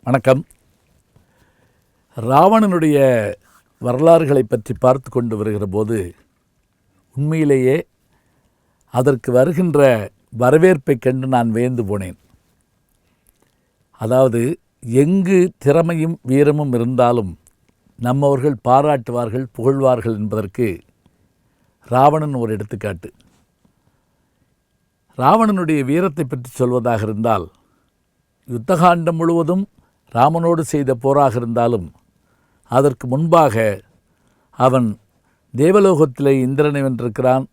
வணக்கம். ராவணனுடைய வரலாறுகளை பற்றி பார்த்து கொண்டு வருகிற போது உண்மையிலேயே அதற்கு வருகின்ற வரவேற்பை கண்டு நான் வியந்து போனேன். அதாவது எங்கு திறமையும் வீரமும் இருந்தாலும் நம்மவர்கள் பாராட்டுவார்கள், புகழ்வார்கள் என்பதற்கு ராவணன் ஒரு எடுத்துக்காட்டு. ராவணனுடைய வீரத்தை பற்றி சொல்வதாக இருந்தால், யுத்தகாண்டம் முழுவதும் ராமனோடு செய்த போராக இருந்தாலும் அதற்கு முன்பாக அவன் தேவலோகத்திலே இந்திரனை வென்றிருக்கிறான்,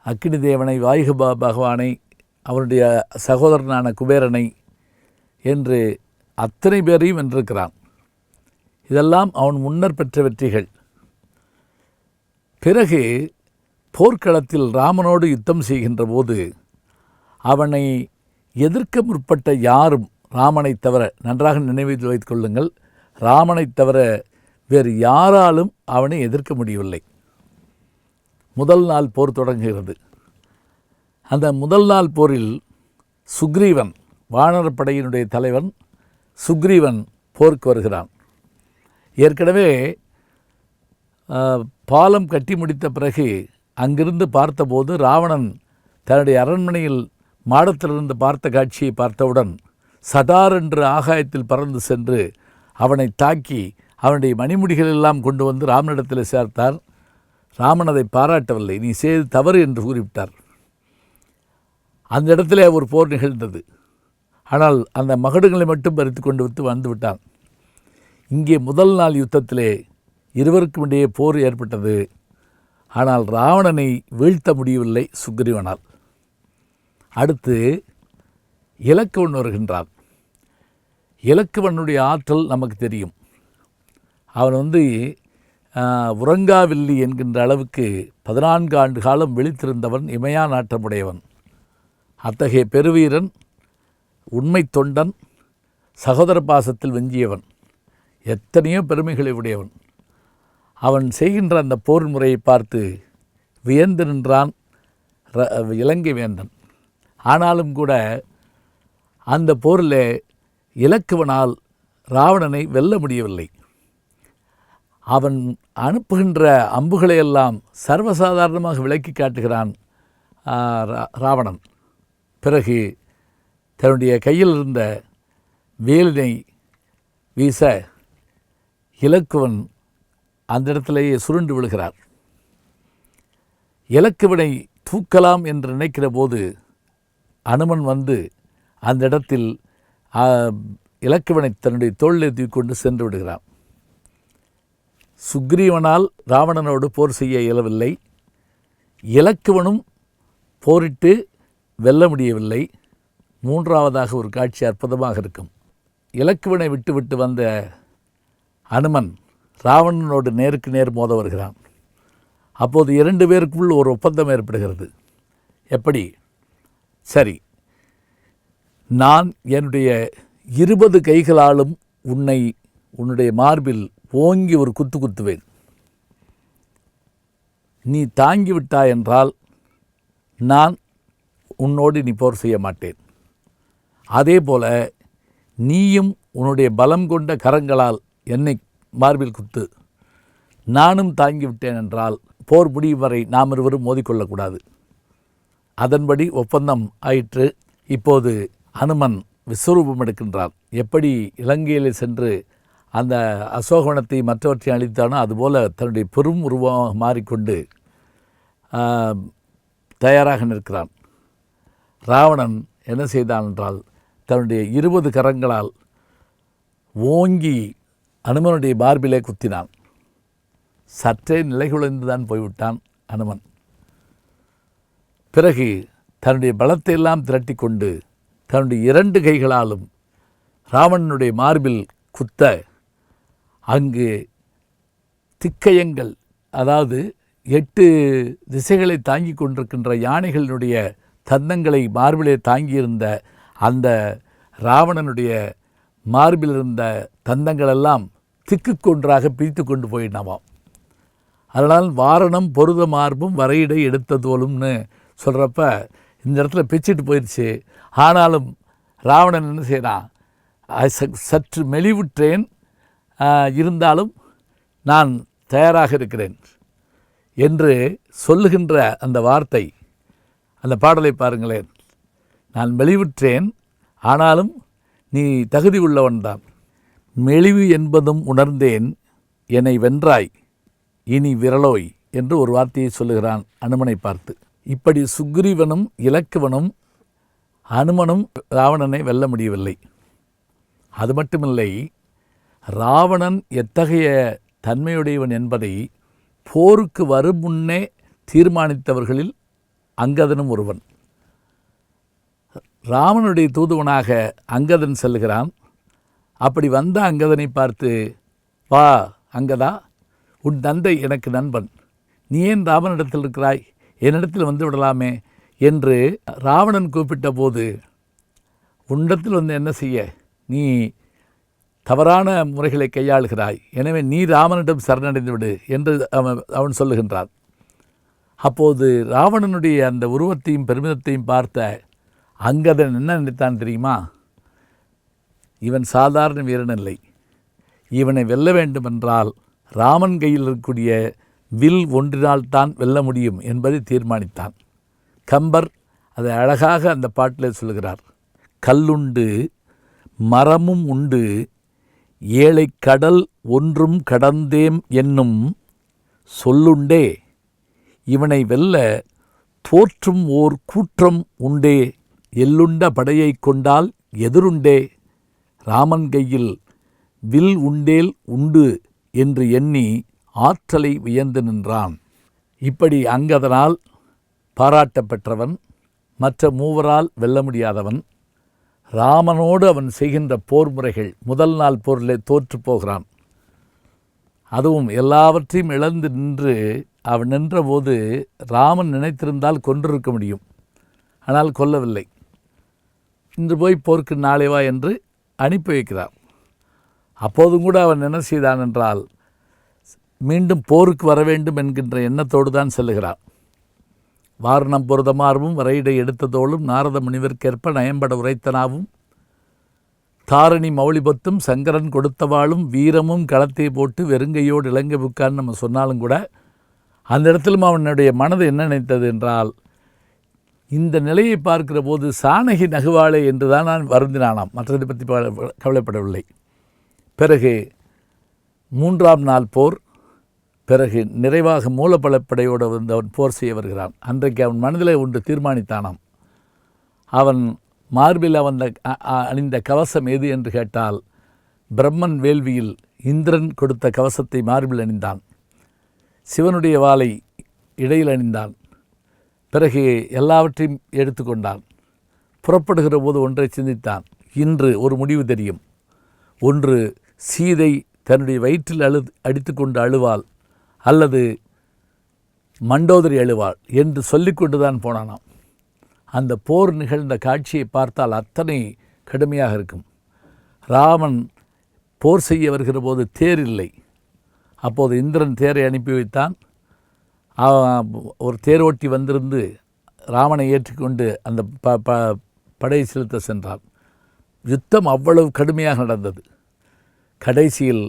அக்கினி தேவனை, வாயு பகவானை, அவனுடைய சகோதரனான குபேரனை என்று அத்தனை பேரையும் வென்றிருக்கிறான். இதெல்லாம் அவன் முன்னர் பெற்ற வெற்றிகள். பிறகு போர்க்களத்தில் ராமனோடு யுத்தம் செய்கின்ற போது அவனை எதிர்க்க முற்பட்ட யாரும் ராமனை தவிர, நன்றாக நினைவில் வைத்துக் கொள்ளுங்கள், ராமனை தவிர வேறு யாராலும் அவனை எதிர்க்க முடியவில்லை. முதல் நாள் போர் தொடங்குகிறது. அந்த முதல் நாள் போரில் சுக்ரீவன், வானரப்படையினுடைய தலைவன் சுக்ரீவன் போருக்கு வருகிறான். ஏற்கனவே பாலம் கட்டி முடித்த பிறகு அங்கிருந்து பார்த்தபோது ராவணன் தன்னுடைய அரண்மனையில் மாடத்திலிருந்து பார்த்த காட்சியை பார்த்தவுடன் சடார் என்று ஆகாயத்தில் பறந்து சென்று அவனை தாக்கி அவனுடைய மணிமுடிகள் எல்லாம் கொண்டு வந்து ராமனிடத்தில் சேர்த்தார். ராமன் அதை பாராட்டவில்லை, நீ செய்து தவறு என்று கூறிவிட்டார். அந்த இடத்திலே ஒரு போர் நிகழ்ந்தது. ஆனால் அந்த மகடுகளை மட்டும் பறித்து கொண்டு வந்து விட்டான். இங்கே முதல் நாள் யுத்தத்திலே இருவருக்கும் இடையே போர் ஏற்பட்டது. ஆனால் ராவணனை வீழ்த்த முடியவில்லை சுக்ரீவனால். அடுத்து இலக்குவன் வருகின்றான். இலக்குவனுடைய ஆற்றல் நமக்கு தெரியும். அவன் உறங்காவில்லி என்கின்ற அளவுக்கு 14 ஆண்டு காலம் விழித்திருந்தவன், இமயா நாட்டமுடையவன். அத்தகைய பெருவீரன், உண்மை தொண்டன், சகோதர பாசத்தில் வெஞ்சியவன், எத்தனையோ பெருமைகளை உடையவன். அவன் செய்கின்ற அந்த போர் முறையை பார்த்து வியந்து நின்றான் இலங்கை வேந்தன். ஆனாலும் கூட அந்த போரில் இலக்குவனால் ராவணனை வெல்ல முடியவில்லை. அவன் அனுப்புகின்ற அம்புகளையெல்லாம் சர்வசாதாரணமாக விளக்கி காட்டுகிறான் ராவணன். பிறகு தன்னுடைய கையில் இருந்த வேலினை வீச இலக்குவன் அந்த இடத்திலேயே சுருண்டு விழுகிறார். இலக்குவனை தூக்கலாம் என்று நினைக்கிற போது அனுமன் வந்து அந்த இடத்தில் இலக்குவனை தன்னுடைய தோளிலே தூக்கிக்கொண்டு சென்று விடுகிறான். சுக்ரீவனால் ராவணனோடு போர் செய்ய இயலவில்லை. இலக்குவனும் போரிட்டு வெல்ல முடியவில்லை. மூன்றாவதாக ஒரு காட்சி அற்புதமாக இருக்கும். இலக்குவனை விட்டு வந்த அனுமன் ராவணனோடு நேருக்கு நேர் மோத வருகிறான். அப்போது 2 பேருக்குள் ஒரு ஒப்பந்தம் ஏற்படுகிறது. எப்படி? சரி, நான் என்னுடைய 20 கைகளாலும் உன்னுடைய மார்பில் ஓங்கி ஒரு குத்து குத்துவேன். நீ தாங்கிவிட்டாய் என்றால் நான் உன்னோடு நீ போர் செய்ய மாட்டேன். அதே போல நீயும் உன்னுடைய பலம் கொண்ட கரங்களால் என்னை மார்பில் குத்து. நானும் தாங்கிவிட்டேன் என்றால் போர் முடியும் வரை நாம் இருவரும் மோதிக்கொள்ளக்கூடாது. அதன்படி ஒப்பந்தம் ஆயிற்று. இப்போது அனுமன் விஸ்வரூபம் எடுக்கின்றான். எப்படி இலங்கையில் சென்று அந்த அசோகவனத்தை மற்றவற்றை அளித்தானோ அதுபோல தன்னுடைய பெரும் உருவமாக மாறிக்கொண்டு தயாராக நிற்கிறான். ராவணன் என்ன செய்தான் என்றால் தன்னுடைய 20 கரங்களால் ஓங்கி அனுமனுடைய மார்பிலே குத்தினான். சற்றே நிலைகுலைந்துதான் போய்விட்டான் அனுமன். பிறகு தன்னுடைய பலத்தை எல்லாம் திரட்டி கொண்டு தன்னுடைய 2 கைகளாலும் ராவணனுடைய மார்பில் குத்த அங்கு திக்கயங்கள், அதாவது 8 திசைகளை தாங்கி கொண்டிருக்கின்ற யானைகளினுடைய தந்தங்களை மார்பிலே தாங்கியிருந்த அந்த ராவணனுடைய மார்பில் இருந்த தந்தங்களெல்லாம் திக்குக்கொன்றாக பிரித்து கொண்டு போயிடனாமாம். அதனால் வாரணம் பொருத மார்பும் வரையிடை எடுத்த தோலும்னு சொல்கிறப்ப இந்த இடத்துல பிச்சுட்டு போயிடுச்சு. ஆனாலும் ராவணன் என்ன செய்கிறான், சற்று மெலிவுற்றேன், இருந்தாலும் நான் தயாராக இருக்கிறேன் என்று சொல்லுகின்ற அந்த வார்த்தை, அந்த பாடலை பாருங்களேன். நான் மெலிவுற்றேன், ஆனாலும் நீ தகுதி உள்ளவன்தான். மெலிவு என்பதும் உணர்ந்தேன், என்னை வென்றாய், இனி விரலோய் என்று ஒரு வார்த்தையை சொல்லுகிறான் அனுமனை பார்த்து. இப்படி சுக்ரீவனும் இலக்குவனும் அனுமனும் ராவணனை வெல்ல முடியவில்லை. அது மட்டுமில்லை, ராவணன் எத்தகைய தன்மையுடையவன் என்பதை போருக்கு வரும் முன்னே தீர்மானித்தவர்களில் அங்கதனும் ஒருவன். ராவனுடைய தூதுவனாக அங்கதன் செல்கிறான். அப்படி வந்த அங்கதனை பார்த்து, வா அங்கதா, உன் தந்தை எனக்கு நண்பன், நீ ஏன் ராவனிடத்தில் இருக்கிறாய், என்னிடத்தில் வந்து விடலாமே என்று ராவணன் கூப்பிட்ட போது, உன்னிடத்தில் வந்து என்ன செய்ய, நீ தவறான முறைகளை கையாளுகிறாய், எனவே நீ ராமனிடம் சரணடைந்து விடு என்று அவன் சொல்லுகின்றான். அப்போது ராவணனுடைய அந்த உருவத்தையும் பெருமிதத்தையும் பார்த்த அங்கதன் என்ன நினைத்தான் தெரியுமா? இவன் சாதாரண வீரன் இல்லை, இவனை வெல்ல வேண்டுமென்றால் ராமன் கையில் இருக்கக்கூடிய வில் ஒன்றினால்தான் வெல்ல முடியும் என்பதை தீர்மானித்தான். கம்பர் அதை அழகாக அந்த பாட்டில் சொல்கிறார். கல்லுண்டு மரமும் உண்டு, ஏழை கடல் ஒன்றும் கடந்தேம் என்னும் சொல்லுண்டே, இவனை வெல்ல தோற்றும் ஓர் கூற்றம் உண்டே, எள்ளுண்ட படையை கொண்டால் எதிருண்டே, ராமன் கையில் வில் உண்டேல் உண்டு என்று எண்ணி ஆற்றலை வியந்து நின்றான். இப்படி அங்கதனால் பாராட்டப்பெற்றவன், மற்ற மூவரால் வெல்ல முடியாதவன். ராமனோடு அவன் செய்கின்ற போர் முறைகள், முதல் நாள் போரிலே தோற்று போகிறான். அதுவும் எல்லாவற்றையும் இழந்து நின்று அவன் நின்றபோது ராமன் நினைத்திருந்தால் கொன்றிருக்க முடியும், ஆனால் கொல்லவில்லை. இன்று போய் போருக்கு நாளை வா என்று அனுப்பி வைக்கிறார். அப்போதும் கூட அவன் என்ன செய்தான் என்றால், மீண்டும் போருக்கு வர வேண்டும் என்கின்ற எண்ணத்தோடு தான் செல்லுகிறான். வாரணம் பொருதமார்வும் வரையிடை எடுத்ததோளும் நாரத முனிவர்க்கேற்ப நயம்பட உரைத்தனாவும் தாரணி மௌலிபத்தும் சங்கரன் கொடுத்தவாளும் வீரமும் களத்தை போட்டு வெறுங்கையோடு இலங்கை புக்கான்னு நம்ம சொன்னாலும் கூட, அந்த இடத்திலும் அவனுடைய மனது என்ன நினைத்தது என்றால், இந்த நிலையை பார்க்கிற போது சாணகி நகுவாளே என்று தான் நான் வருந்தினானாம், மற்றதை பற்றி கவலைப்படவில்லை. பிறகு 3ஆம் நாள் போர், பிறகு நிறைவாக மூலப்படையோடு வந்து அவன் போர் செய்ய வருகிறான். அன்றைக்கு அவன் மனதில் ஒன்று தீர்மானித்தானாம். அவன் மார்பில் அவன் அணிந்த கவசம் எது என்று கேட்டால், பிரம்மன் வேள்வியில் இந்திரன் கொடுத்த கவசத்தை மார்பில் அணிந்தான். சிவனுடைய வாளை இடையில் அணிந்தான். பிறகு எல்லாவற்றையும் எடுத்துக்கொண்டான். புறப்படுகிற போது ஒன்றை சிந்தித்தான். இன்று ஒரு முடிவு தெரியும். ஒன்று சீதை தன்னுடைய வயிற்றில் அடித்து கொண்டு அழுவாள், அல்லது மண்டோதரி அழுவாள் என்று சொல்லிக்கொண்டு தான் போனானாம். அந்த போர் நிகழ்ந்த காட்சியை பார்த்தால் அத்தனை கடுமையாக இருக்கும். ராமன் போர் செய்ய வருகிற போது தேர் இல்லை. அப்போது இந்திரன் தேரை அனுப்பி வைத்தான். ஒரு தேரோட்டி வந்திருந்து ராமனை ஏற்றிக்கொண்டு அந்த படை செலுத்த சென்றான். யுத்தம் அவ்வளவு கடுமையாக நடந்தது. கடைசியில்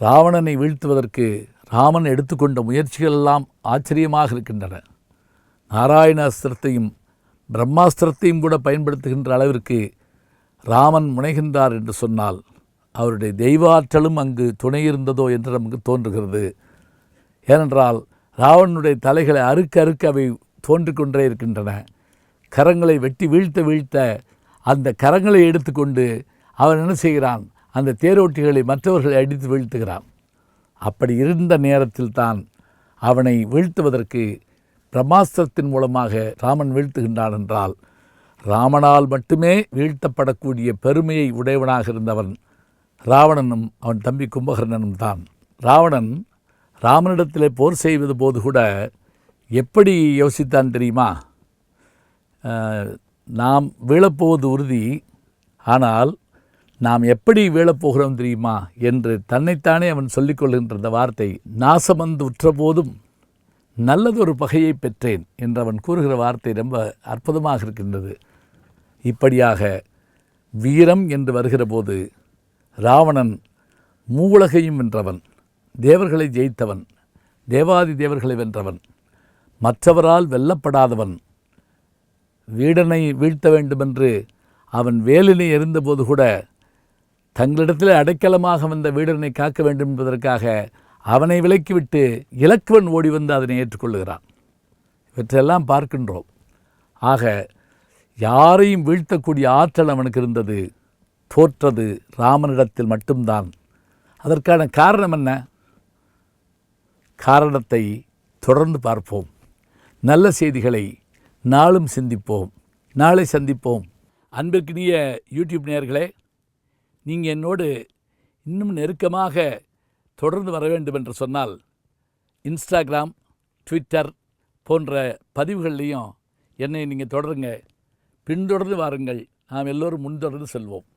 ராவணனை வீழ்த்துவதற்கு ராமன் எடுத்துக்கொண்ட முயற்சிகளெல்லாம் ஆச்சரியமாக இருக்கின்றன. நாராயணாஸ்திரத்தையும் பிரம்மாஸ்திரத்தையும் கூட பயன்படுத்துகின்ற அளவிற்கு ராமன் முனைகின்றார் என்று சொன்னால், அவருடைய தெய்வாற்றலும் அங்கு துணை இருந்ததோ என்று நமக்கு தோன்றுகிறது. ஏனென்றால் ராவணனுடைய தலைகளை அறுக்க அவை தோன்றிக்கொண்டே இருக்கின்றன. கரங்களை வெட்டி வீழ்த்த அந்த கரங்களை எடுத்துக்கொண்டு அவன் என்ன செய்கிறான், அந்த தேரோட்டிகளை மற்றவர்களை அடித்து வீழ்த்துகிறான். அப்படி இருந்த நேரத்தில் தான் அவனை வீழ்த்துவதற்கு பிரம்மாஸ்திரத்தின் மூலமாக ராமன் வீழ்த்துகின்றான் என்றால், ராமனால் மட்டுமே வீழ்த்தப்படக்கூடிய பெருமையை உடையவனாக இருந்தவன் ராவணனும் அவன் தம்பி கும்பகர்ணனும் தான். ராவணன் ராமனிடத்திலே போர் செய்வது போது கூட எப்படி யோசித்தான் தெரியுமா? நாம் வீழப்போவது உறுதி, ஆனால் நாம் எப்படி வீழப்போகிறோம் தெரியுமா என்று தன்னைத்தானே அவன் சொல்லிக்கொள்கின்ற இந்த வார்த்தை, நாசமந்து உற்ற போதும் நல்லதொரு பகையை பெற்றேன் என்று அவன் கூறுகிற வார்த்தை ரொம்ப அற்புதமாக இருக்கின்றது. இப்படியாக வீரம் என்று வருகிற போது ராவணன் மூவுலகையும் வென்றவன், தேவர்களை ஜெயித்தவன், தேவாதி தேவர்களை வென்றவன், மற்றவரால் வெல்லப்படாதவன். வீடனை வீழ்த்த வேண்டுமென்று அவன் வேலினை எறிந்தபோது கூட தங்களிடத்தில் அடைக்கலமாக வந்த வீடனை காக்க வேண்டும் என்பதற்காக அவனை விலக்கிவிட்டு இலக்குவன் ஓடி வந்து அதனை ஏற்றுக்கொள்ளுகிறான். இவற்றையெல்லாம் பார்க்கின்றோம். ஆக யாரையும் வீழ்த்தக்கூடிய ஆற்றல் அவனுக்கு இருந்தது. தோற்றது ராமனிடத்தில் மட்டும்தான். அதற்கான காரணம் என்ன? காரணத்தை தொடர்ந்து பார்ப்போம். நல்ல செய்திகளை நாளும் சிந்திப்போம். நாளை சந்திப்போம். அன்பிற்கினிய யூடியூப் நேயர்களே, நீங்கள் என்னோடு இன்னும் நெருக்கமாக தொடர்ந்து வர வேண்டும் என்று சொன்னால் இன்ஸ்டாகிராம், ட்விட்டர் போன்ற பதிவுகள்லையும் என்னை நீங்கள் தொடருங்க. பின்தொடர்ந்து வாருங்கள். நாம் எல்லோரும் முன்தொடர்ந்து செல்வோம்.